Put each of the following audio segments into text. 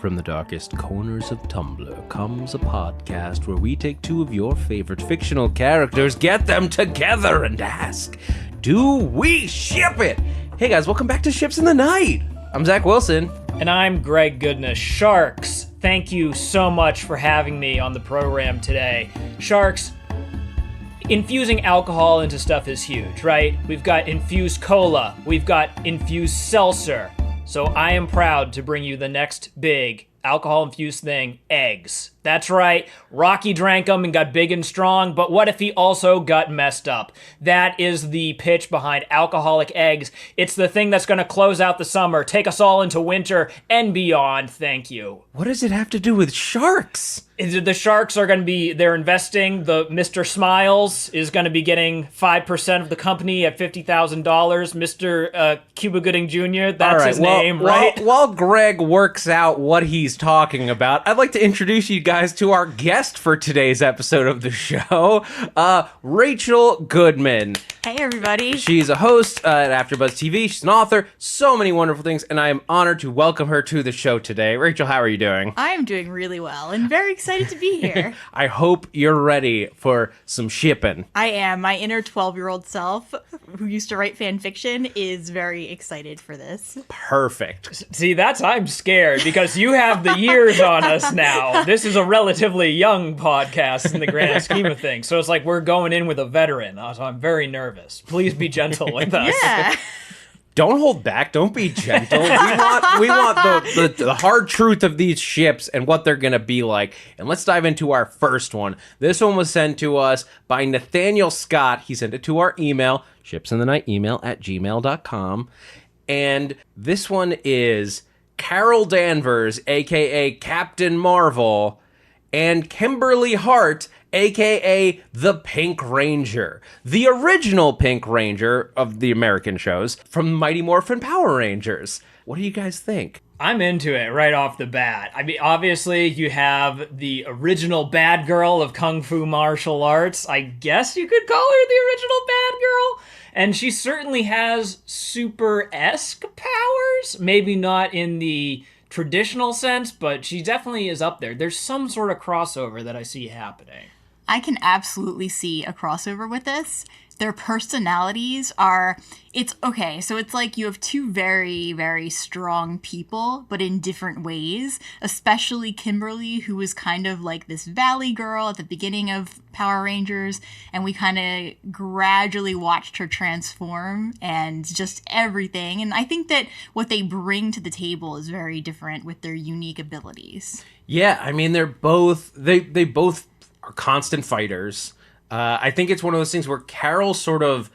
From the darkest corners of Tumblr comes a podcast where we take two of your favorite fictional characters, get them together, and ask, do we ship it? Hey guys, welcome back to Ships in the Night. I'm Zach Wilson. And I'm Greg Goodness. Sharks, thank you so much for having me on the program today. Sharks, infusing alcohol into stuff is huge, right? We've got infused cola, we've got infused seltzer. So I am proud to bring you the next big alcohol-infused thing, eggs. That's right, Rocky drank them and got big and strong, but what if he also got messed up? That is the pitch behind alcoholic eggs. It's the thing that's going to close out the summer, take us all into winter and beyond, thank you. What does it have to do with sharks? The Sharks are going to be, they're investing, the Mr. Smiles is going to be getting 5% of the company at $50,000. Mr. Cuba Gooding Jr., that's his name, right? While Greg works out what he's talking about, I'd like to introduce you guys to our guest for today's episode of the show, Rachel Goodman. Hey, everybody. She's a host at AfterBuzz TV. She's an author, so many wonderful things, and I am honored to welcome her to the show today. Rachel, how are you doing? I am doing really well and very excited to be here. I hope you're ready for some shipping. I am. My inner 12-year-old self, who used to write fan fiction, is very excited for this. Perfect. See, I'm scared because you have the years on us now. This is a relatively young podcast in the grand scheme of things. So it's like we're going in with a veteran. So I'm very nervous. Please be gentle with us. Yeah. Don't hold back. Don't be gentle. We want the hard truth of these ships and what they're going to be like. And let's dive into our first one. This one was sent to us by Nathaniel Scott. He sent it to our email, shipsinthenight@gmail.com. And this one is Carol Danvers, a.k.a. Captain Marvel, and Kimberly Hart, a.k.a. the Pink Ranger. The original Pink Ranger of the American shows from Mighty Morphin Power Rangers. What do you guys think? I'm into it right off the bat. I mean, obviously, you have the original bad girl of Kung Fu martial arts. I guess you could call her the original bad girl. And she certainly has super-esque powers. Maybe not in the traditional sense, but she definitely is up there. There's some sort of crossover that I see happening. I can absolutely see a crossover with this. Their personalities are, it's okay. So it's like you have two very, very strong people, but in different ways, especially Kimberly, who was kind of like this valley girl at the beginning of Power Rangers. And we kind of gradually watched her transform and just everything. And I think that what they bring to the table is very different with their unique abilities. Yeah, I mean, they both are constant fighters. I think it's one of those things where Carol sort of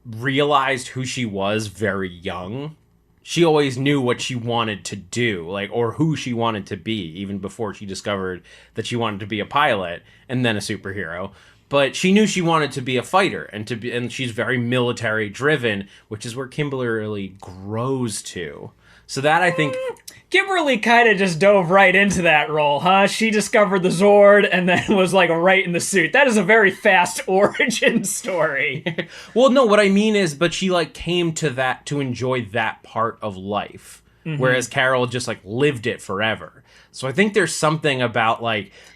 realized who she was very young. She always knew what she wanted to do, or who she wanted to be, even before she discovered that she wanted to be a pilot and then a superhero. But she knew she wanted to be a fighter, and she's very military driven, which is where Kimberly grows to. So that, I think, Kimberly kind of just dove right into that role, huh? She discovered the Zord and then was like right in the suit. That is a very fast origin story. Well, no, what I mean is, but she came to that to enjoy that part of life, whereas Carol just lived it forever. So I think there's something about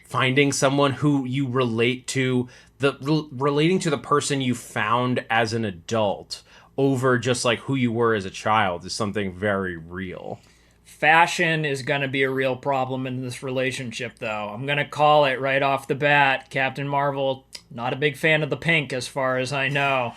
finding someone who you relate to, relating to the person you found as an adult over just who you were as a child is something very real. Fashion is going to be a real problem in this relationship, though. I'm going to call it right off the bat. Captain Marvel, not a big fan of the pink as far as I know.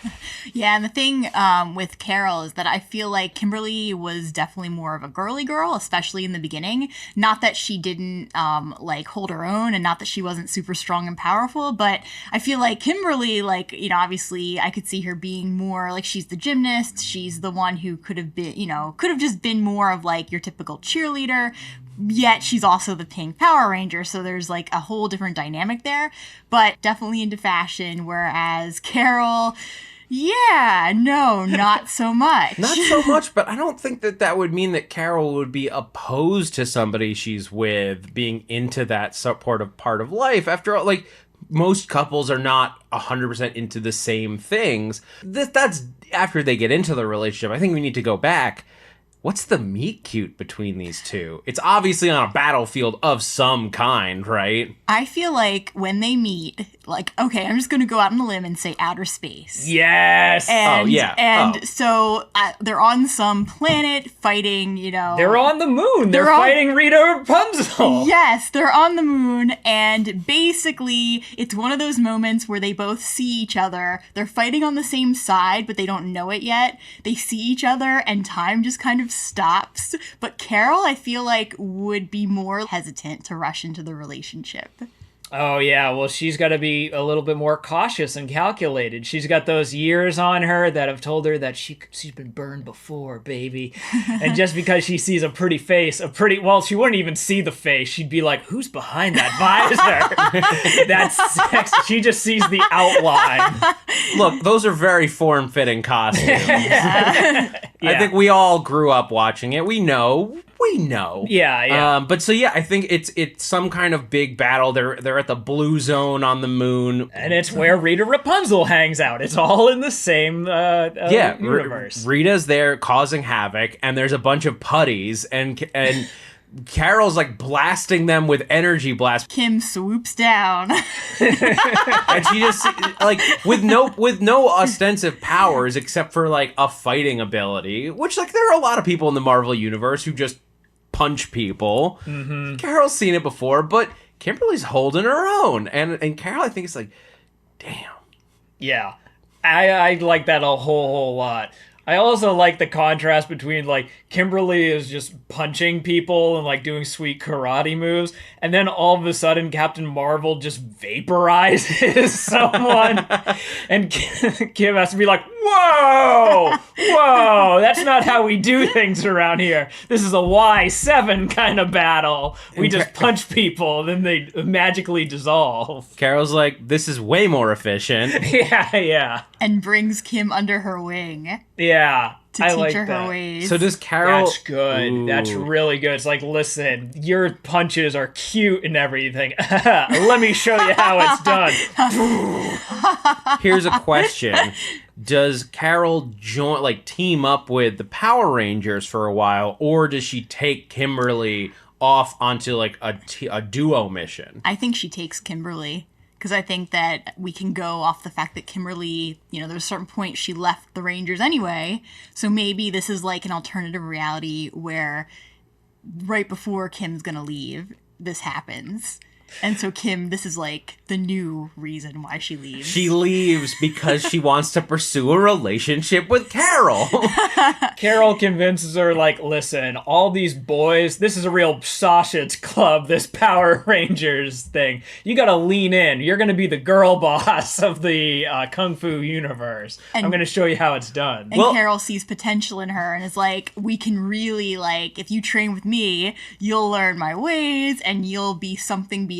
Yeah, and the thing with Carol is that I feel like Kimberly was definitely more of a girly girl, especially in the beginning. Not that she didn't hold her own, and not that she wasn't super strong and powerful, but I feel like Kimberly, obviously I could see her being more she's the gymnast. She's the one who could have been, could have just been more of your typical cheerleader. Yet she's also the Pink Power Ranger, so there's a whole different dynamic there, but definitely into fashion, whereas Carol, yeah, no, not so much. Not so much, but I don't think that would mean that Carol would be opposed to somebody she's with being into that part of life. After all, most couples are not 100% into the same things. That's after they get into the relationship. I think we need to go back. what's the meet cute between these two? It's obviously on a battlefield of some kind, right? I feel like when they meet, like, okay, I'm just going to go out on a limb and say outer space. Yes. And, yeah. And so they're on some planet fighting, you know. They're on the moon. They're fighting Rita Rapunzel. Yes, they're on the moon. And basically, it's one of those moments where they both see each other. They're fighting on the same side, but they don't know it yet. They see each other and time just kind of stops. But Carol, I feel like, would be more hesitant to rush into the relationship. Oh, yeah. Well, she's got to be a little bit more cautious and calculated. She's got those years on her that have told her that she's been burned before, baby. And just because she sees a pretty face, well, she wouldn't even see the face. She'd be like, who's behind that visor? That's sex. She just sees the outline. Look, those are very form-fitting costumes. Yeah. I think we all grew up watching it. We know. Yeah. But so yeah, I think it's some kind of big battle. They're at the blue zone on the moon, and it's where Rita Rapunzel hangs out. It's all in the same universe. Rita's there causing havoc, and there's a bunch of putties, and Carol's like blasting them with energy blast. Kim swoops down. And she just like with no ostensive powers except for like a fighting ability, which like there are a lot of people in the Marvel universe who just punch people. Mm-hmm. Carol's seen it before, but Kimberly's holding her own, and Carol, I think, is like, damn. Yeah, I like that a whole lot. I also like the contrast between, like, Kimberly is just punching people and, like, doing sweet karate moves, and then all of a sudden Captain Marvel just vaporizes someone, and Kim has to be like, whoa, that's not how we do things around here. This is a Y7 kind of battle. We just punch people, then they magically dissolve. Carol's like, this is way more efficient. Yeah. And brings Kim under her wing. Yeah. To teach her her ways. So does Carol... That's good. Ooh. That's really good. It's like, listen, your punches are cute and everything. Let me show you how it's done. Here's a question. Does Carol team up with the Power Rangers for a while, or does she take Kimberly off onto like a duo mission? I think she takes Kimberly. Because I think that we can go off the fact that Kimberly, you know, there's a certain point she left the Rangers anyway. So maybe this is like an alternative reality where right before Kim's going to leave, this happens. And so Kim, this is like the new reason why she leaves. She leaves because she wants to pursue a relationship with Carol. Carol convinces her, like, listen, all these boys, this is a real sausage club, this Power Rangers thing. You gotta lean in. You're gonna be the girl boss of the Kung Fu universe. And I'm gonna show you how it's done. And Carol sees potential in her and is like, we can really, like, if you train with me, you'll learn my ways and you'll be something beyond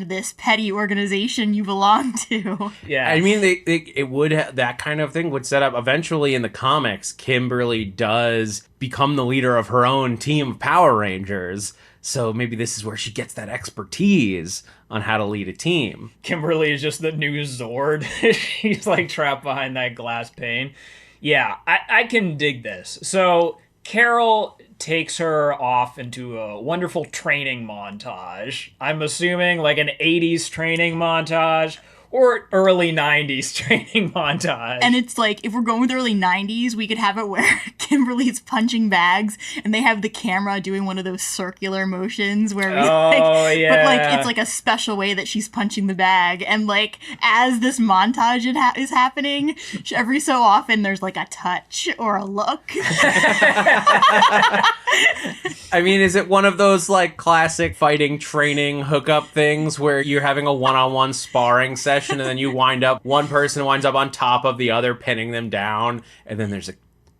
this petty organization you belong to. Yeah. I mean, it would that kind of thing would set up eventually in the comics. Kimberly does become the leader of her own team of Power Rangers. So maybe this is where she gets that expertise on how to lead a team. Kimberly is just the new Zord. She's like trapped behind that glass pane. Yeah, I can dig this. So Carol takes her off into a wonderful training montage. I'm assuming like an 80s training montage or early 90s training montage. And it's like, if we're going with early 90s, we could have it where Kimberly's punching bags and they have the camera doing one of those circular motions where we yeah. But like, it's like a special way that she's punching the bag. And like, as this montage is happening, every so often there's like a touch or a look. I mean, is it one of those like classic fighting training hookup things where you're having a one-on-one sparring session and then one person winds up on top of the other, pinning them down, and then there's a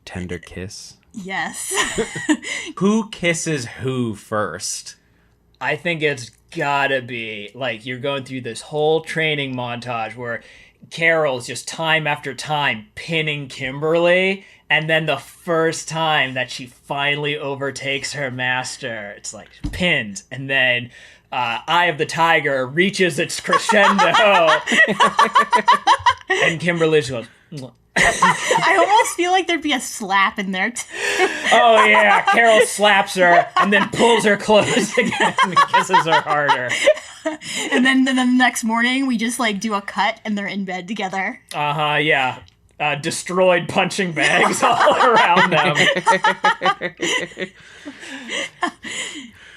tender kiss? Yes. Who kisses who first? I think it's gotta be like you're going through this whole training montage where Carol's just time after time pinning Kimberly, and then the first time that she finally overtakes her master, it's like pinned, and then Eye of the Tiger reaches its crescendo, and Kimberly just goes, I almost feel like there'd be a slap in there, too. Oh, yeah. Carol slaps her and then pulls her clothes again and kisses her harder. And then the next morning, we just, like, do a cut and they're in bed together. Uh-huh, yeah. Destroyed punching bags all around them.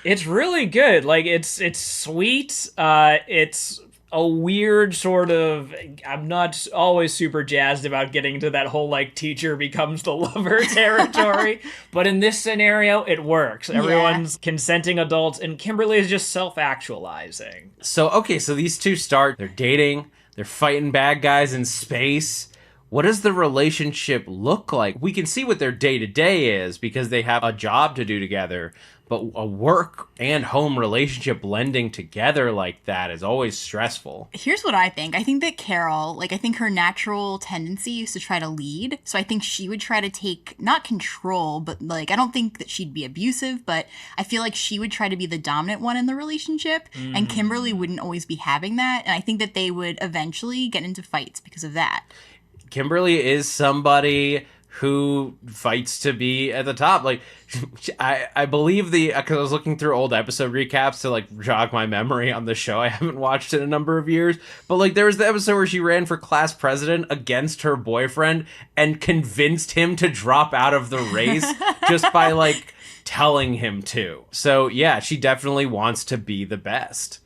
It's really good. Like, it's sweet. It's a weird sort of... I'm not always super jazzed about getting to that whole, like, teacher becomes the lover territory. But in this scenario, it works. Everyone's consenting adults, and Kimberly is just self-actualizing. So, okay, so these two start, they're dating, they're fighting bad guys in space. What does the relationship look like? We can see what their day-to-day is because they have a job to do together, but a work and home relationship blending together like that is always stressful. Here's what I think. I think that Carol, like, I think her natural tendency is to try to lead. So I think she would try to take, not control, but, like, I don't think that she'd be abusive, but I feel like she would try to be the dominant one in the relationship, and Kimberly wouldn't always be having that. And I think that they would eventually get into fights because of that. Kimberly is somebody who fights to be at the top. Like, I believe because I was looking through old episode recaps to, like, jog my memory on the show. I haven't watched it in a number of years. But, like, there was the episode where she ran for class president against her boyfriend and convinced him to drop out of the race just by, like, telling him to. So, yeah, she definitely wants to be the best.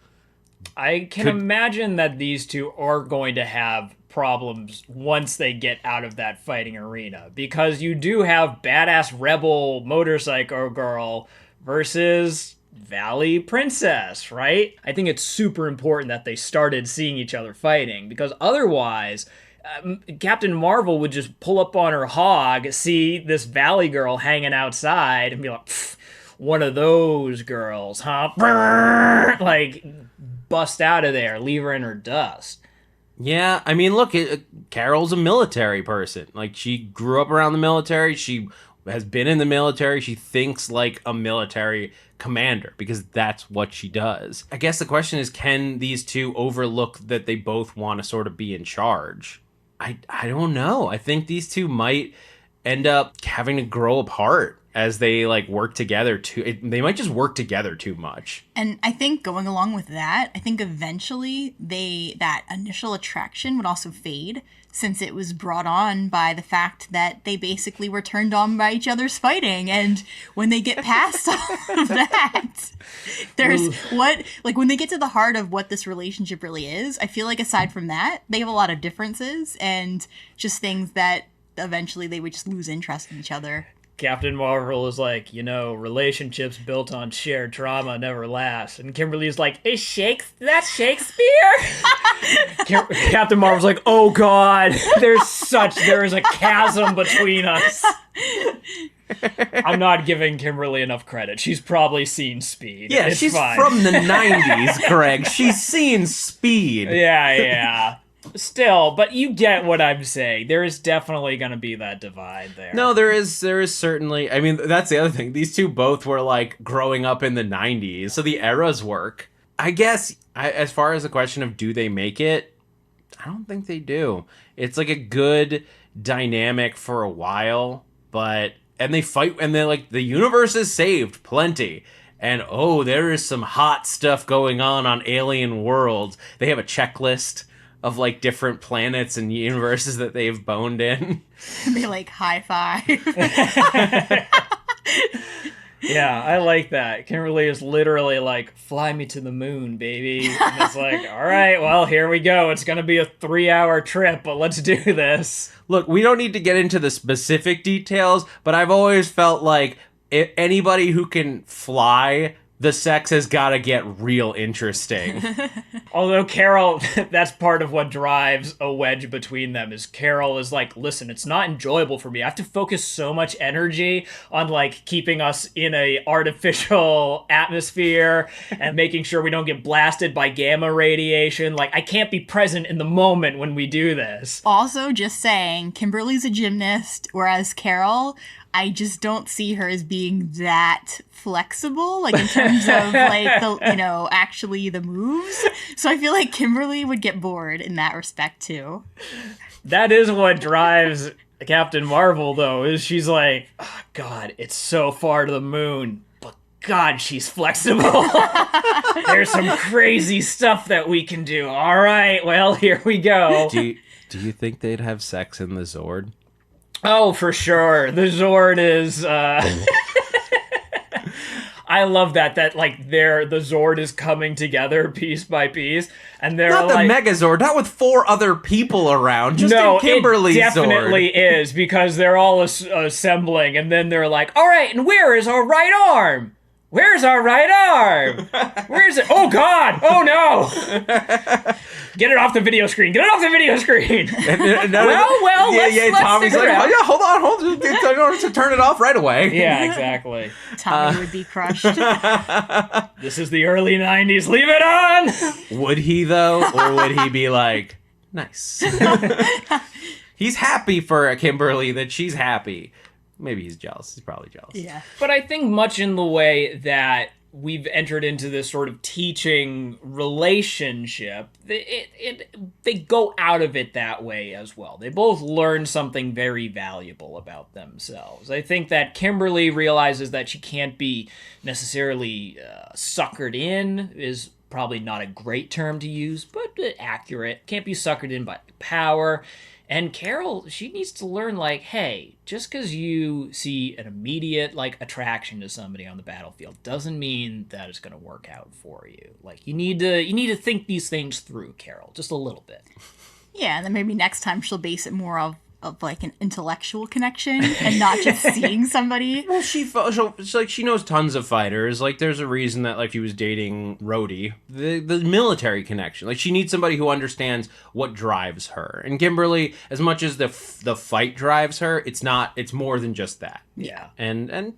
I can imagine that these two are going to have problems once they get out of that fighting arena, because you do have badass rebel motorcycle girl versus Valley princess, right? I think it's super important that they started seeing each other fighting, because otherwise Captain Marvel would just pull up on her hog, see this Valley girl hanging outside, and be like, one of those girls, huh? Like, bust out of there, leave her in her dust. Yeah, I mean, look, Carol's a military person. Like, she grew up around the military. She has been in the military. She thinks like a military commander because that's what she does. I guess the question is, can these two overlook that they both want to sort of be in charge? I don't know. I think these two might end up having to grow apart as they, like, work together they might just work together too much. And I think going along with that, I think eventually that initial attraction would also fade, since it was brought on by the fact that they basically were turned on by each other's fighting. And when they get past all of that, there's when they get to the heart of what this relationship really is, I feel like aside from that, they have a lot of differences and just things that eventually they would just lose interest in each other. Captain Marvel is like, relationships built on shared trauma never last. And Kimberly's like, that's Shakespeare? Captain Marvel's like, oh God, there is a chasm between us. I'm not giving Kimberly enough credit. She's probably seen Speed. Yeah, it's she's fine. from the 90s, Greg. She's seen Speed. Yeah. Still, but you get what I'm saying. There is definitely going to be that divide there. No, there is certainly. I mean, that's the other thing. These two both were, like, growing up in the 90s, so the eras work. I guess, as far as the question of do they make it, I don't think they do. It's, like, a good dynamic for a while, and they fight, and they're like, the universe is saved, plenty. And, there is some hot stuff going on alien worlds. They have a checklist of, like, different planets and universes that they've boned in. And they, like, high five. Yeah, I like that. Kimberly is literally like, fly me to the moon, baby. And it's like, all right, well, here we go. It's going to be a 3-hour trip, but let's do this. Look, we don't need to get into the specific details, but I've always felt like if anybody who can fly, the sex has got to get real interesting. Although Carol, that's part of what drives a wedge between them, is Carol is like, listen, it's not enjoyable for me. I have to focus so much energy on, like, keeping us in a artificial atmosphere and making sure we don't get blasted by gamma radiation. Like, I can't be present in the moment when we do this. Also, just saying, Kimberly's a gymnast, whereas Carol, I just don't see her as being that flexible, like in terms of like the, actually the moves. So I feel like Kimberly would get bored in that respect too. That is what drives Captain Marvel, though, is she's like, oh, God, it's so far to the moon, but God, she's flexible. There's some crazy stuff that we can do. All right, well, here we go. Do you think they'd have sex in the Zord? Oh, for sure. The Zord is... I love that like the Zord is coming together piece by piece, and they're not the like, Megazord, not with 4 other people around. Just no, in Kimberly's it definitely Zord. is, because they're all assembling, and then they're like, all right, and where is our right arm? Where's our right arm? Where's it? Oh, God! Oh, no! Get it off the video screen! Get it off the video screen! Let's Tommy's figure like, out. oh, yeah, hold on. In order to turn it off right away. Yeah, exactly. Tommy would be crushed. This is the early 90s. Leave it on! Would he, though? Or would he be like, nice? He's happy for Kimberly that she's happy. Maybe he's jealous. He's probably jealous. Yeah. But I think much in the way that we've entered into this sort of teaching relationship, they go out of it that way as well. They both learn something very valuable about themselves. I think that Kimberly realizes that she can't be necessarily suckered in, is probably not a great term to use, but accurate. Can't be suckered in by power. And Carol, she needs to learn, like, hey, just because you see an immediate, like, attraction to somebody on the battlefield doesn't mean that it's going to work out for you. Like, you need to think these things through, Carol, just a little bit. Yeah, and then maybe next time she'll base it more of like an intellectual connection and not just seeing somebody. Well, she knows tons of fighters. Like, there's a reason that, like, she was dating Rhodey. The military connection. Like, she needs somebody who understands what drives her. And Kimberly, as much as the fight drives her, it's more than just that. Yeah.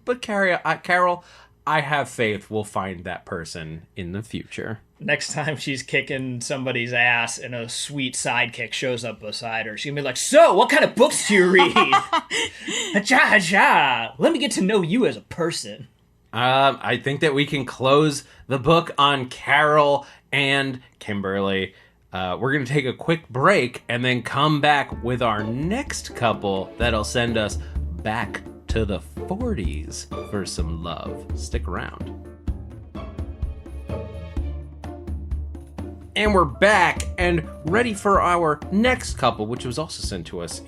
But Carol, I have faith we'll find that person in the future. Next time she's kicking somebody's ass and a sweet sidekick shows up beside her, she's gonna be like, so, what kind of books do you read? Ha-cha. Let me get to know you as a person. I think that we can close the book on Carol and Kimberly. We're going to take a quick break and then come back with our next couple that'll send us back to the 40s for some love. Stick around. And we're back and ready for our next couple, which was also sent to us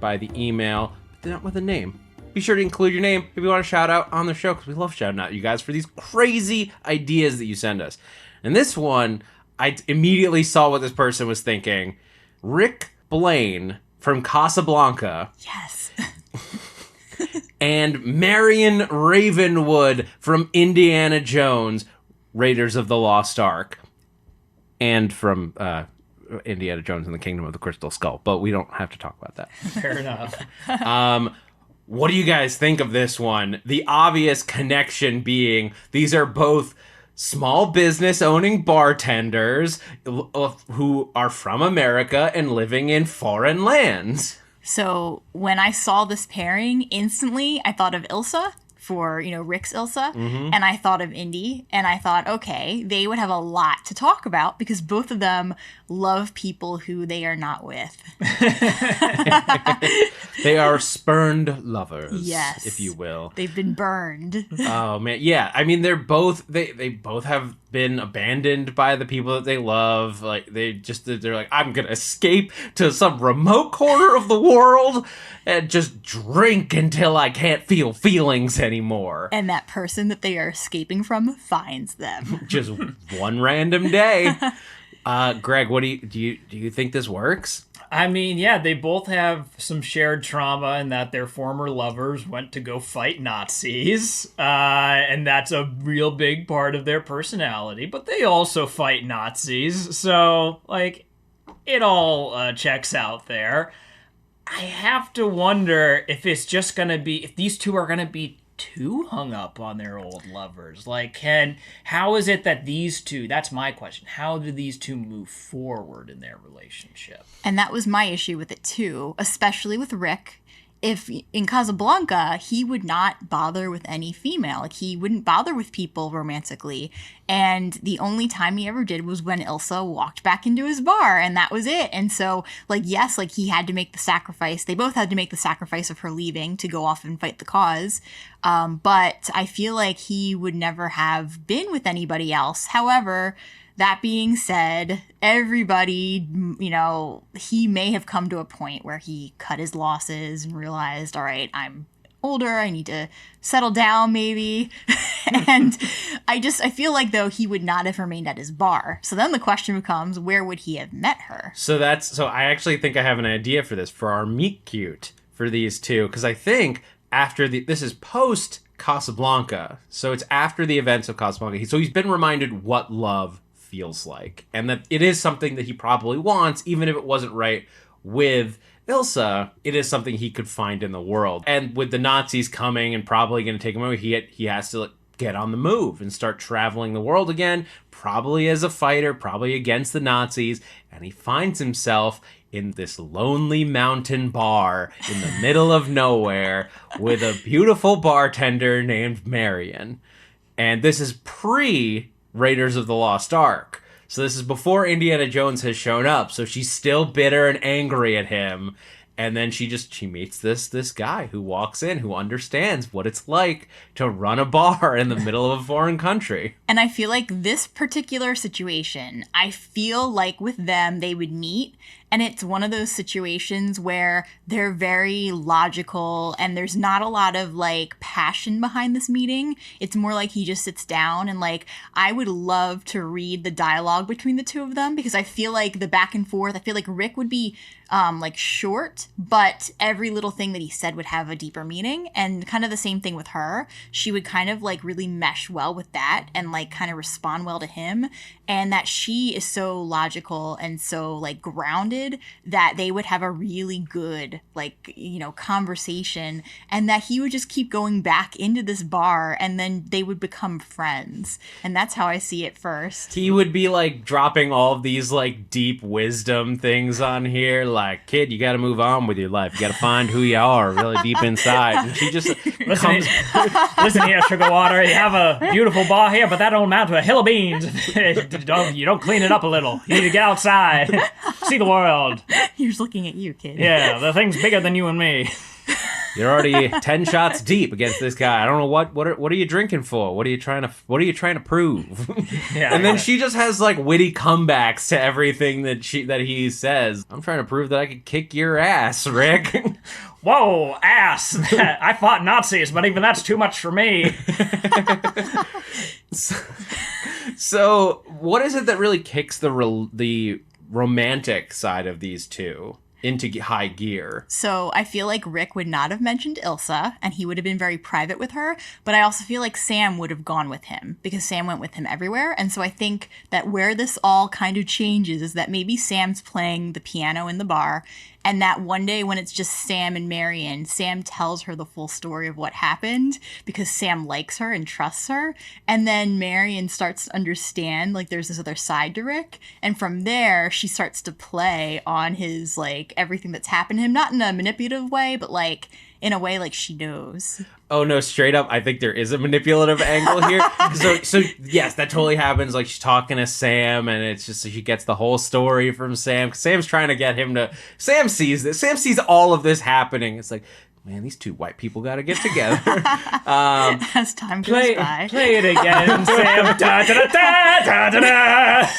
by the email, but not with a name. Be sure to include your name if you want a shout out on the show, because we love shouting out you guys for these crazy ideas that you send us. And this one, I immediately saw what this person was thinking. Rick Blaine from Casablanca. Yes. And Marion Ravenwood from Indiana Jones, Raiders of the Lost Ark. And from Indiana Jones and the Kingdom of the Crystal Skull. But we don't have to talk about that. Fair enough. What do you guys think of this one? The obvious connection being these are both small business owning bartenders who are from America and living in foreign lands. So when I saw this pairing, instantly I thought of Ilsa for, Rick's Ilsa, and I thought of Indy, and I thought, okay, they would have a lot to talk about because both of them love people who they are not with. They are spurned lovers, yes, if you will. They've been burned. Oh man, yeah. I mean, they both have been abandoned by the people that they love. Like they're like, I'm gonna escape to some remote corner of the world and just drink until I can't feel feelings anymore. And that person that they are escaping from finds them. Just one random day. Greg, what do you think this works? I mean, yeah, they both have some shared trauma in that their former lovers went to go fight Nazis, and that's a real big part of their personality, but they also fight Nazis, so, like, it all checks out there. I have to wonder if it's just gonna be, if these two are gonna be too hung up on their old lovers. Like, how is it that these two, that's my question, how do these two move forward in their relationship? And that was my issue with it too, especially with Rick, if in Casablanca, he would not bother with any female. Like, he wouldn't bother with people romantically. And the only time he ever did was when Ilsa walked back into his bar, and that was it. And so, like, yes, like, he had to make the sacrifice. They both had to make the sacrifice of her leaving to go off and fight the cause. But I feel like he would never have been with anybody else. However, that being said, everybody, you know, he may have come to a point where he cut his losses and realized, all right, I'm older, I need to settle down maybe. And I feel like, though, he would not have remained at his bar. So then the question becomes, where would he have met her? So I actually think I have an idea for this, for our meet cute for these two, because I think this is post Casablanca, so it's after the events of Casablanca. So he's been reminded what love feels like, and that it is something that he probably wants, even if it wasn't right with Ilsa. It is something he could find in the world, and with the Nazis coming and probably going to take him away, he has to get on the move and start traveling the world again, probably as a fighter, probably against the Nazis, and he finds himself in this lonely mountain bar in the middle of nowhere with a beautiful bartender named Marion. And this is pre Raiders of the Lost Ark. So this is before Indiana Jones has shown up. So she's still bitter and angry at him. And then she meets this guy who walks in, who understands what it's like to run a bar in the middle of a foreign country. And I feel like this particular situation, I feel like with them, they would meet. And it's one of those situations where they're very logical and there's not a lot of like passion behind this meeting. It's more like he just sits down and like, I would love to read the dialogue between the two of them, because I feel like the back and forth, I feel like Rick would be like short, but every little thing that he said would have a deeper meaning. And kind of the same thing with her. She would kind of like really mesh well with that and like kind of respond well to him. And that she is so logical and so like grounded that they would have a really good like, you know, conversation, and that he would just keep going back into this bar and then they would become friends. And that's how I see it first. He would be like dropping all of these like deep wisdom things on here, like, kid, you got to move on with your life. You got to find who you are really deep inside. And she just listen here, sugar water. You have a beautiful bar here, but that don't amount to a hill of beans. You don't clean it up a little. You need to get outside, see the world. He was looking at you, kid. Yeah, the thing's bigger than you and me. You're already 10 shots deep against this guy. I don't know what are you drinking for? What are you trying to prove? Yeah, and then she just has like witty comebacks to everything that he says. I'm trying to prove that I could kick your ass, Rick. Whoa, ass. I fought Nazis, but even that's too much for me. So what is it that really kicks the romantic side of these two into high gear? So I feel like Rick would not have mentioned Ilsa, and he would have been very private with her, but I also feel like Sam would have gone with him, because Sam went with him everywhere. And so I think that where this all kind of changes is that maybe Sam's playing the piano in the bar, and that one day when it's just Sam and Marion, Sam tells her the full story of what happened because Sam likes her and trusts her. And then Marion starts to understand, like, there's this other side to Rick. And from there, she starts to play on his, like, everything that's happened to him. Not in a manipulative way, but, like, in a way like she knows. Oh no, straight up, I think there is a manipulative angle here. So yes, that totally happens. Like, she's talking to Sam, and it's just she gets the whole story from Sam. Sam's trying to get him to. Sam sees this. Sam sees all of this happening. It's like, man, these two white people got to get together. As time goes by. Play it again, Sam. Da, da, da, da, da, da.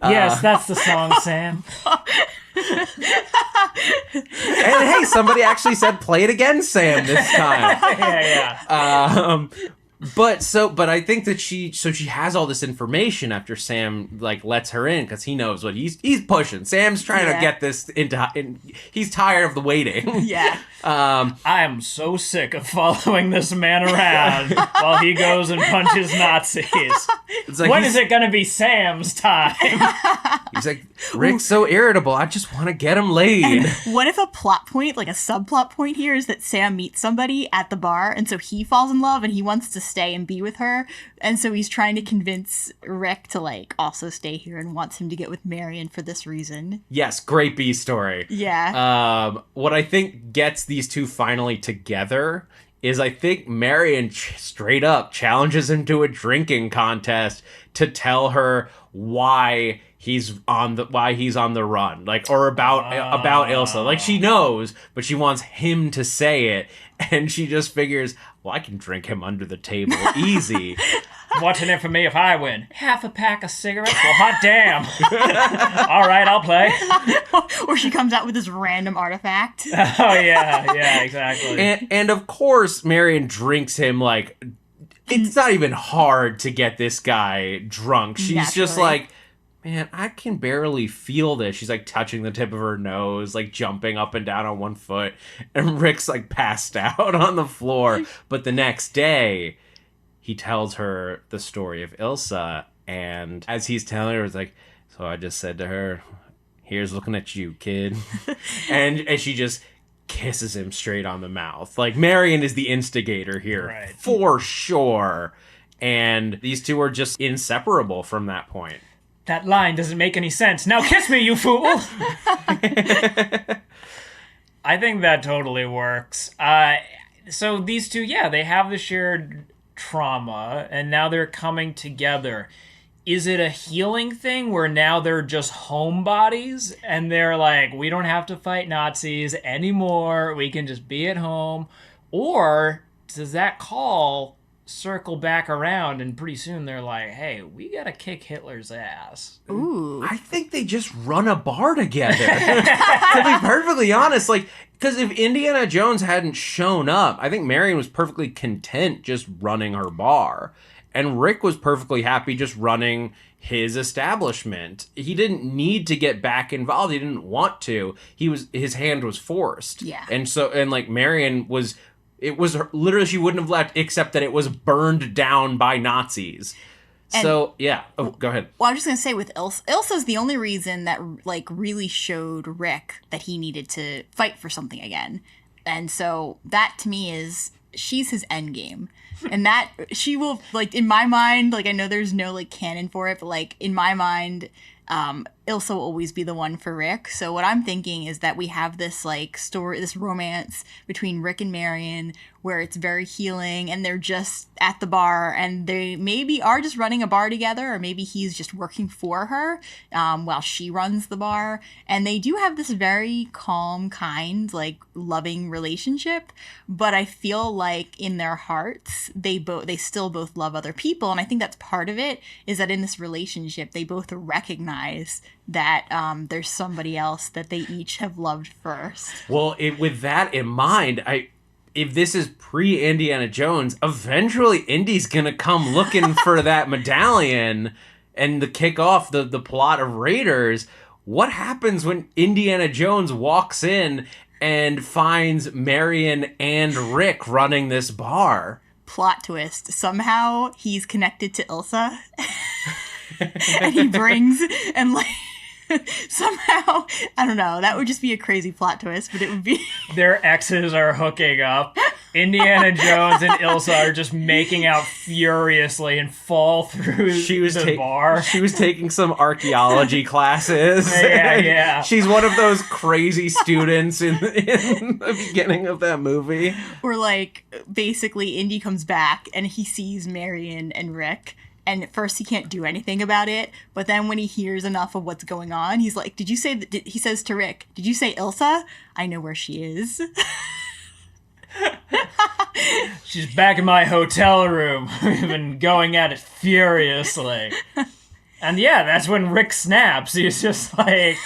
Yes, that's the song, Sam. And hey, somebody actually said play it again, Sam, this time. Yeah. But I think that she has all this information after Sam like lets her in, because he knows what he's pushing. Sam's trying to get this he's tired of the waiting. Yeah. I am so sick of following this man around while he goes and punches Nazis. Like, when is it going to be Sam's time? He's like, Rick's so irritable. I just want to get him laid. And what if a plot point, like a subplot point here, is that Sam meets somebody at the bar, and so he falls in love and he wants to stay and be with her. And so he's trying to convince Rick to like also stay here and wants him to get with Marion for this reason. Yes, great B story. Yeah. What I think gets these two finally together is I think Marion straight up challenges him to a drinking contest to tell her why he's on the run, like, or about Ilsa. Like, she knows, but she wants him to say it, and she just figures, well, I can drink him under the table easy. What's in it for me if I win? Half a pack of cigarettes? Well, hot damn. All right, I'll play. Or she comes out with this random artifact. Oh, yeah, exactly. And of course, Marion drinks him like, it's not even hard to get this guy drunk. She's just like, man, I can barely feel this. She's like touching the tip of her nose, like jumping up and down on one foot. And Rick's like passed out on the floor. But the next day, he tells her the story of Ilsa. And as he's telling her, it's like, so I just said to her, here's looking at you, kid. and she just kisses him straight on the mouth. Like, Marion is the instigator here, right, for sure. And these two are just inseparable from that point. That line doesn't make any sense. Now kiss me, you fool! I think that totally works. So these two, they have the shared trauma, and now they're coming together. Is it a healing thing where now they're just homebodies and they're like, we don't have to fight Nazis anymore, we can just be at home? Or does that call circle back around and pretty soon they're like, hey, we gotta kick Hitler's ass? Ooh. I think they just run a bar together. To be perfectly honest, like, because if Indiana Jones hadn't shown up, I think Marion was perfectly content just running her bar. And Rick was perfectly happy just running his establishment. He didn't need to get back involved. He didn't want to. His hand was forced. Yeah. And like Marion was, it was literally, she wouldn't have left except that it was burned down by Nazis. So, yeah. Oh, go ahead. Well, I was just going to say with Ilsa's the only reason that like really showed Rick that he needed to fight for something again. And so that to me is, she's his end game. And that she will, like, in my mind, like, I know there's no like canon for it, but like in my mind, Ilsa will always be the one for Rick. So what I'm thinking is that we have this like story, this romance between Rick and Marion where it's very healing and they're just at the bar and they maybe are just running a bar together, or maybe he's just working for her while she runs the bar. And they do have this very calm, kind, like loving relationship. But I feel like in their hearts, they still both love other people. And I think that's part of it, is that in this relationship, they both recognize that there's somebody else that they each have loved first. Well, with that in mind, if this is pre-Indiana Jones, eventually Indy's gonna come looking for that medallion and to kick off the plot of Raiders. What happens when Indiana Jones walks in and finds Marion and Rick running this bar? Plot twist. Somehow he's connected to Ilsa. And he brings, and like, somehow, I don't know, that would just be a crazy plot twist, but it would be... Their exes are hooking up. Indiana Jones and Ilsa are just making out furiously and fall through the bar. She was taking some archaeology classes. Yeah. She's one of those crazy students in the beginning of that movie. Or like, basically, Indy comes back and he sees Marion and Rick. And at first he can't do anything about it, but then when he hears enough of what's going on, he's like, did you say that? He says to Rick, did you say Ilsa? I know where she is. She's back in my hotel room. We've been going at it furiously. And yeah, that's when Rick snaps. He's just like,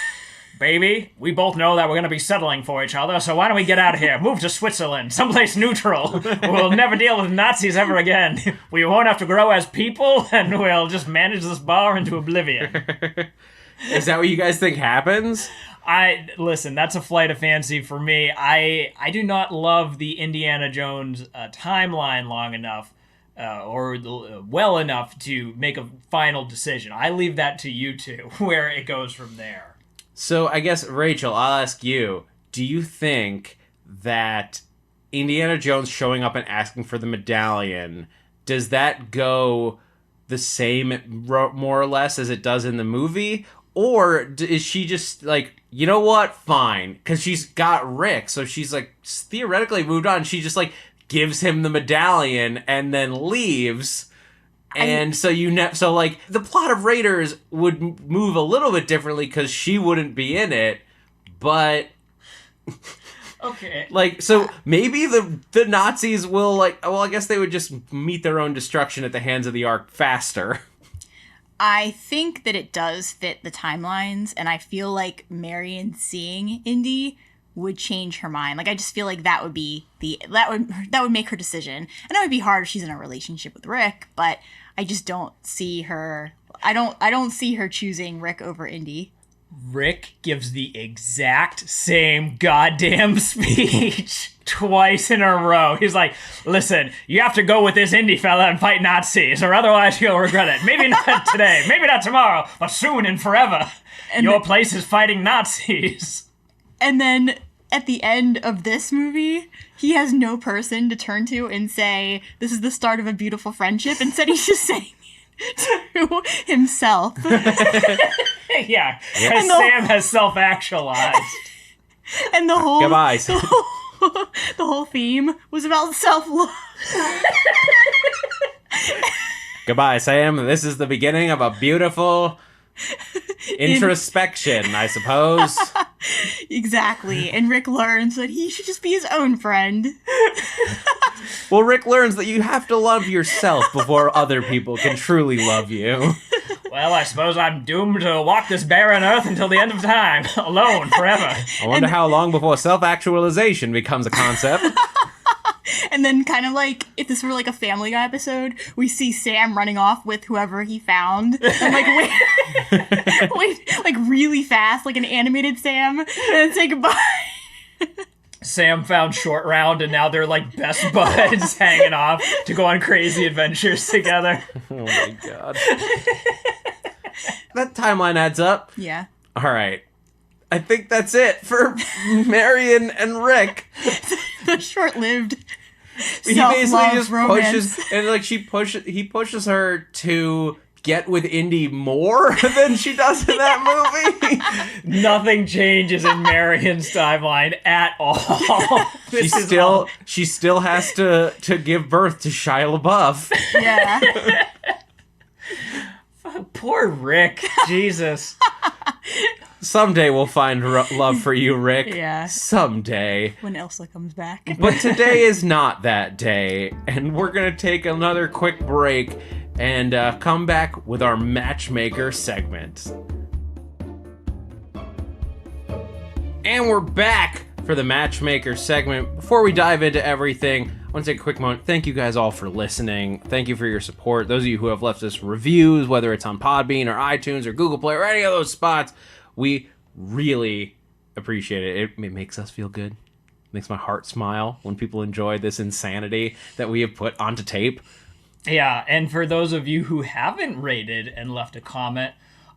baby, we both know that we're going to be settling for each other, so why don't we get out of here? Move to Switzerland, someplace neutral. We'll never deal with Nazis ever again. We won't have to grow as people, and we'll just manage this bar into oblivion. Is that what you guys think happens? Listen, that's a flight of fancy for me. I do not love the Indiana Jones timeline long enough, or well enough to make a final decision. I leave that to you two, where it goes from there. So I guess, Rachel, I'll ask you, do you think that Indiana Jones showing up and asking for the medallion does that go the same more or less as it does in the movie? Or is she just like, you know what, fine, because she's got Rick, so she's like theoretically moved on. She just like gives him the medallion and then leaves. And so so like the plot of Raiders would move a little bit differently because she wouldn't be in it, but Okay. like, so maybe the Nazis will like, well, I guess they would just meet their own destruction at the hands of the Ark faster. I think that it does fit the timelines, and I feel like Marion seeing Indy would change her mind. Like, I just feel like that would be that would make her decision. And it would be hard if she's in a relationship with Rick, but I just don't see her. I don't see her choosing Rick over Indy. Rick gives the exact same goddamn speech twice in a row. He's like, listen, you have to go with this Indy fella and fight Nazis, or otherwise you'll regret it. Maybe not today, maybe not tomorrow, but soon and forever. And your place is fighting Nazis. And then at the end of this movie, he has no person to turn to and say, this is the start of a beautiful friendship. Instead, he's just saying it to himself. Yeah, and Sam has self-actualized. And the whole Goodbye. The whole theme was about self-love. Goodbye, Sam. This is the beginning of a beautiful introspection, I suppose. Exactly. And Rick learns that he should just be his own friend. Well, Rick learns that you have to love yourself before other people can truly love you. Well, I suppose I'm doomed to walk this barren earth until the end of time, alone, forever. I wonder how long before self-actualization becomes a concept. And then kind of like, if this were like a Family Guy episode, we see Sam running off with whoever he found. And like, wait, like really fast, like an animated Sam, and then say goodbye. Sam found Short Round, and now they're like best buds hanging off to go on crazy adventures together. Oh my god. That timeline adds up. Yeah. All right. I think that's it for Marion and Rick. The short-lived He self-love basically just romance. pushes, and like he pushes her to get with Indy more than she does in that movie. Nothing changes in Marion's timeline at all. She still has to give birth to Shia LaBeouf. Yeah. Poor Rick. Jesus. Someday we'll find love for you, Rick. Yeah. Someday. When Elsa comes back. But today is not that day, and we're going to take another quick break and come back with our Matchmaker segment. And we're back for the Matchmaker segment. Before we dive into everything, I want to take a quick moment. Thank you guys all for listening. Thank you for your support. Those of you who have left us reviews, whether it's on Podbean or iTunes or Google Play or any of those spots, we really appreciate it. It makes us feel good. It makes my heart smile when people enjoy this insanity that we have put onto tape. Yeah, and for those of you who haven't rated and left a comment,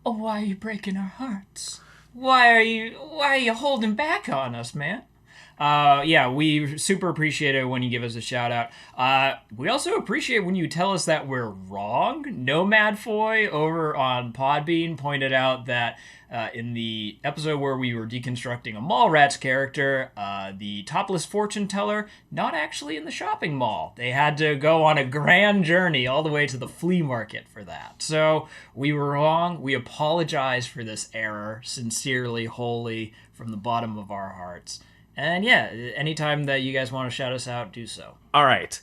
oh, why are you breaking our hearts? Why are you holding back on us, man? Yeah, we super appreciate it when you give us a shout out. We also appreciate when you tell us that we're wrong. Nomad Foy over on Podbean pointed out that in the episode where we were deconstructing a Mallrats character, the topless fortune teller, not actually in the shopping mall. They had to go on a grand journey all the way to the flea market for that. So we were wrong. We apologize for this error, sincerely, wholly, from the bottom of our hearts. And yeah, anytime that you guys want to shout us out, do so. All right,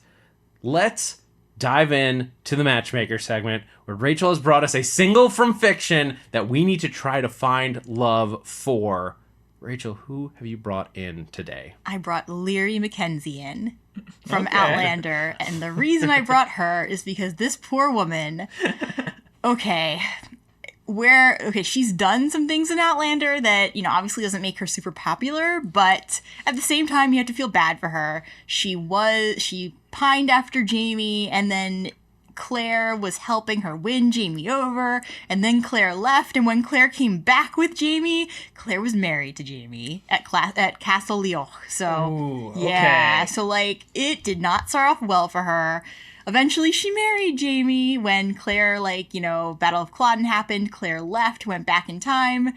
let's dive in to the Matchmaker segment where Rachel has brought us a single from fiction that we need to try to find love for. Rachel, who have you brought in today? I brought Leary Mackenzie in from Okay. Outlander, and the reason I brought her is because this poor woman, she's done some things in Outlander that, obviously doesn't make her super popular, but at the same time, you have to feel bad for her. She pined after Jamie, and then Claire was helping her win Jamie over, and then Claire left, and when Claire came back with Jamie, Claire was married to Jamie at Castle Leoch. So, Ooh, yeah, okay. so, it did not start off well for her. eventually she married Jamie when Claire, like, you know, Battle of Culloden happened. Claire left, went back in time.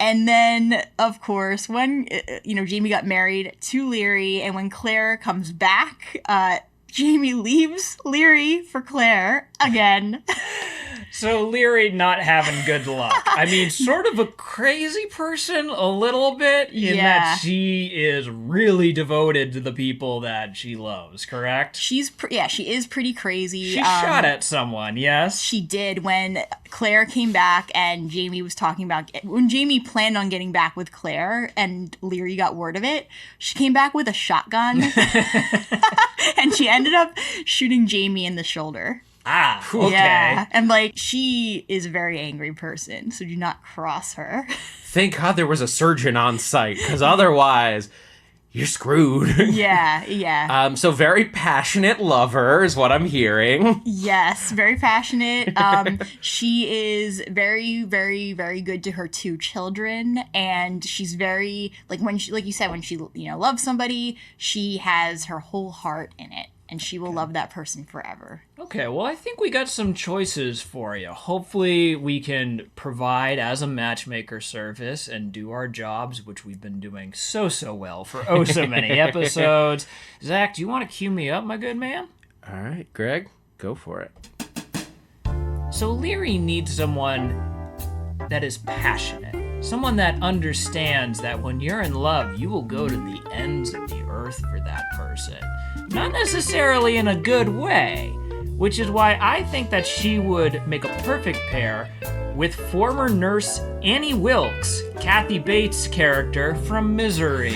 And then, of course, when, you know, Jamie got married to Leary, and when Claire comes back, Jamie leaves Leary for Claire again. So Leary not having good luck. I mean, sort of a crazy person a little bit in that she is really devoted to the people that she loves, correct? She is pretty crazy. She shot at someone, yes? She did when Claire came back and Jamie was talking about... When Jamie planned on getting back with Claire and Leary got word of it, she came back with a shotgun. And she ended up shooting Jamie in the shoulder. Ah, okay. Yeah, and like, she is a very angry person, so do not cross her. Thank God there was a surgeon on site, because otherwise, you're screwed. Yeah. So very passionate lover is what I'm hearing. Yes, very passionate. She is very, very, very good to her 2 children, and she's very, like, when she, like you said, when she, you know, loves somebody, she has her whole heart in it. And she will love that person forever. Okay, well, I think we got some choices for you. Hopefully, we can provide as a matchmaker service and do our jobs, which we've been doing so well for so many episodes. Zach, do you want to cue me up, my good man? All right, Greg, go for it. So Leary needs someone that is passionate. Someone that understands that when you're in love, you will go to the ends of the earth for that person. Not necessarily in a good way, which is why I think that she would make a perfect pair with former nurse Annie Wilkes, Kathy Bates' character from Misery.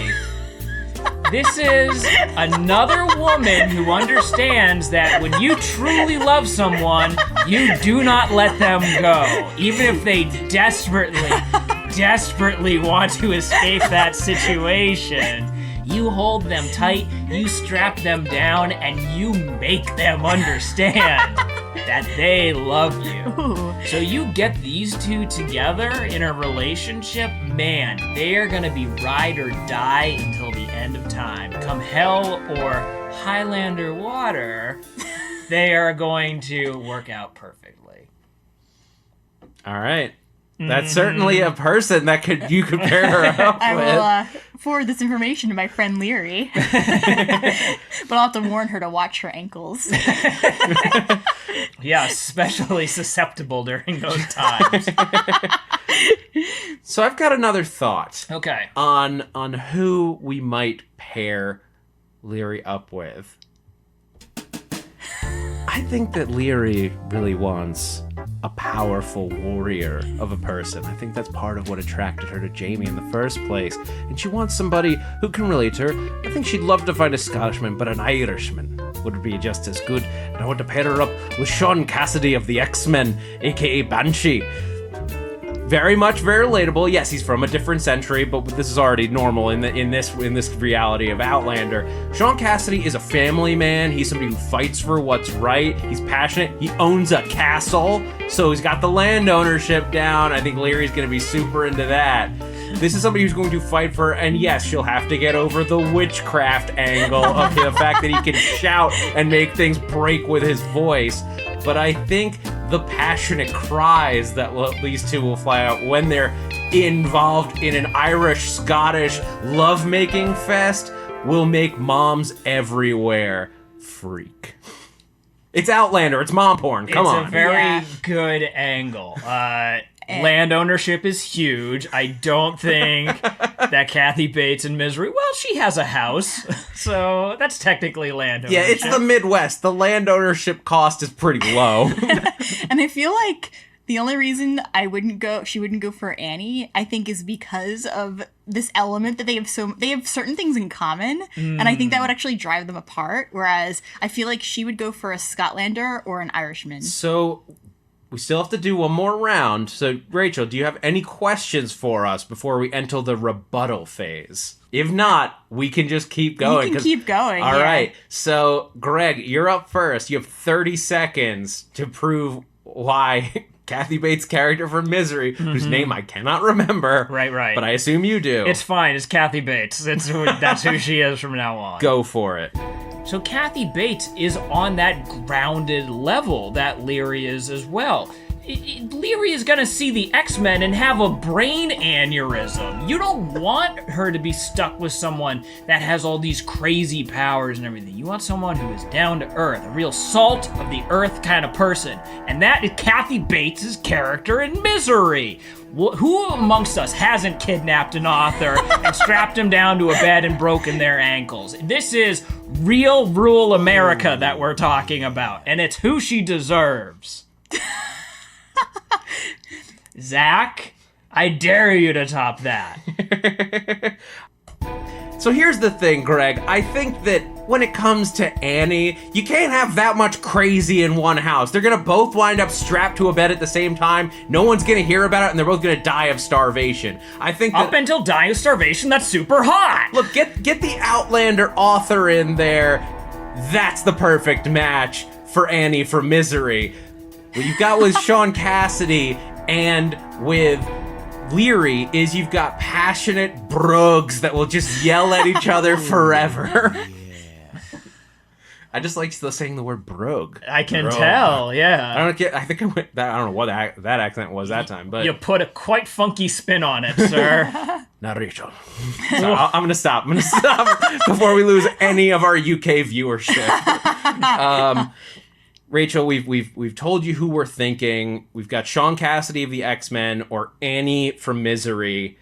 This is another woman who understands that when you truly love someone, you do not let them go, even if they desperately want to escape that situation. You hold them tight, you strap them down, and you make them understand that they love you. Ooh. So you get these 2 together in a relationship, man, they are gonna be ride or die until the end of time. Come hell or Highlander water, they are going to work out perfectly. All right. That's certainly a person that you could pair her up I with. will forward this information to my friend Leary. But I'll have to warn her to watch her ankles. Yeah, especially susceptible during those times. So I've got another thought. Okay. On who we might pair Leary up with. I think that Leary really wants a powerful warrior of a person. I think that's part of what attracted her to Jamie in the first place. And she wants somebody who can relate to her. I think she'd love to find a Scotsman, but an Irishman would be just as good. And I want to pair her up with Sean Cassidy of the X-Men, aka Banshee. Very relatable. Yes, he's from a different century, but this is already normal in this reality of Outlander. Sean Cassidy is a family man. He's somebody who fights for what's right. He's passionate. He owns a castle, so he's got the land ownership down. I think Leary's going to be super into that. This is somebody who's going to fight for, and yes, she'll have to get over the witchcraft angle of the fact that he can shout and make things break with his voice. But I think the passionate cries that these 2 will fly out when they're involved in an Irish-Scottish lovemaking fest will make moms everywhere freak. It's Outlander. It's mom porn. Come on. It's a very good angle. Land ownership is huge. I don't think that Kathy Bates in Misery... Well, she has a house, so that's technically land ownership. Yeah, it's the Midwest. The land ownership cost is pretty low. And I feel like the only reason she wouldn't go for Annie, I think, is because of this element that they have certain things in common, and I think that would actually drive them apart. Whereas I feel like she would go for a Scotlander or an Irishman. So we still have to do one more round. So Rachel, do you have any questions for us before we enter the rebuttal phase? If not, we can just keep going. You can keep going. All right. So Greg, you're up first. You have 30 seconds to prove why Kathy Bates' character from Misery, whose name I cannot remember. Right. But I assume you do. It's fine. It's Kathy Bates. That's who she is from now on. Go for it. So Kathy Bates is on that grounded level that Leary is as well. Leary is gonna see the X-Men and have a brain aneurysm. You don't want her to be stuck with someone that has all these crazy powers and everything. You want someone who is down to earth, a real salt of the earth kind of person. And that is Kathy Bates' character in Misery. Who amongst us hasn't kidnapped an author and strapped him down to a bed and broken their ankles? This is real rural America that we're talking about, and it's who she deserves. Zach, I dare you to top that. So here's the thing, Greg. I think that when it comes to Annie, you can't have that much crazy in one house. They're gonna both wind up strapped to a bed at the same time. No one's gonna hear about it, and they're both gonna die of starvation. I think Up until dying of starvation, that's super hot. Look, get the Outlander author in there. That's the perfect match for Annie from Misery. What you've got with Sean Cassidy and with Leary is you've got passionate brogues that will just yell at each other forever. I just like saying the word brogue. I can tell, yeah. I think I went. I don't know what that accent was that time, but you put a quite funky spin on it, sir. Not Rachel. So I'm gonna stop. Before we lose any of our UK viewership. Rachel, we've told you who we're thinking. We've got Sean Cassidy of the X-Men or Annie from Misery.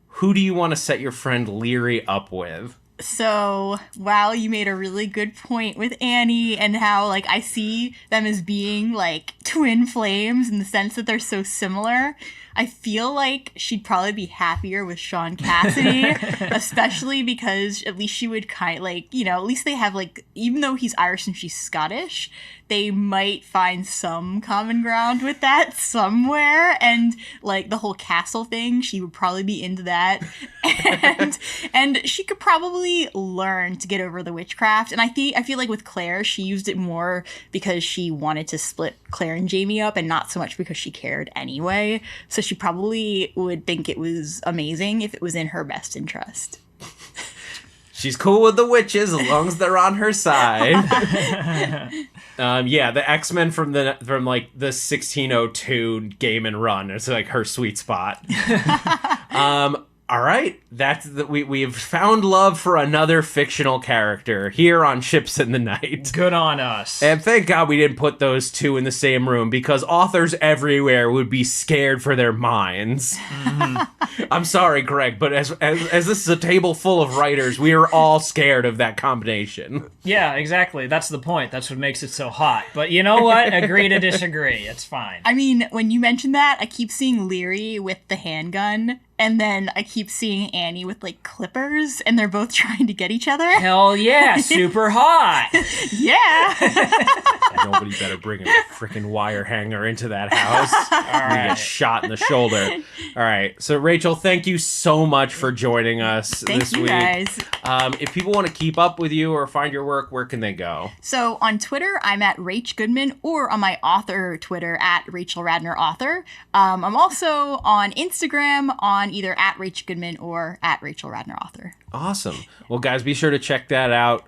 Who do you want to set your friend Leary up with? So, wow, you made a really good point with Annie and how, like, I see them as being, like, twin flames in the sense that they're so similar. I feel like she'd probably be happier with Sean Cassidy, especially because at least she would at least they have, like, even though he's Irish and she's Scottish, they might find some common ground with that somewhere. And, like, the whole castle thing, she would probably be into that. And she could probably learn to get over the witchcraft. And I feel like with Claire, she used it more because she wanted to split Claire and Jamie up and not so much because she cared anyway. So she probably would think it was amazing if it was in her best interest. She's cool with the witches as long as they're on her side. Yeah, the X-Men from like the 1602 game and run. It's like her sweet spot. All right, we've found love for another fictional character here on Ships in the Night. Good on us. And thank God we didn't put those two in the same room because authors everywhere would be scared for their minds. Mm-hmm. I'm sorry, Greg, but as this is a table full of writers, we are all scared of that combination. Yeah, exactly. That's the point. That's what makes it so hot. But you know what? Agree to disagree. It's fine. I mean, when you mention that, I keep seeing Leary with the handgun. And then I keep seeing Annie with, like, clippers, and they're both trying to get each other. Hell yeah, super hot. Yeah. Nobody better bring a freaking wire hanger into that house. We get shot in the shoulder. All right. So, Rachel, thank you so much for joining us this week. Guys. If people want to keep up with you or find your work, where can they go? So, on Twitter, I'm at Rach Goodman, or on my author Twitter, at Rachel Radner Author. I'm also on Instagram, on either at Rach Goodman or at Rachel Radner Author. Awesome. Well, guys, be sure to check that out.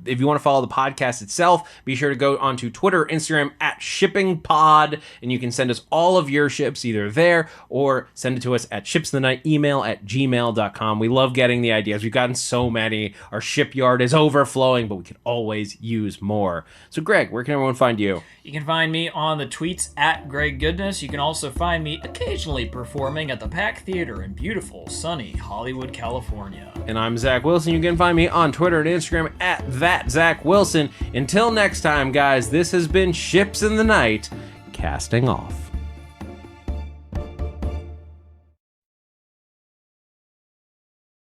If you want to follow the podcast itself, be sure to go onto Twitter, Instagram, at ShippingPod, and you can send us all of your ships either there or send it to us at shipsthenight, email at gmail.com. We love getting the ideas. We've gotten so many. Our shipyard is overflowing, but we could always use more. So, Greg, where can everyone find you? You can find me on the tweets at Greg Goodness. You can also find me occasionally performing at the Pack Theater in beautiful, sunny Hollywood, California. And I'm Zach Wilson. You can find me on Twitter and Instagram at @ThatZachWilson. Until next time, guys, this has been Ships in the Night, casting off.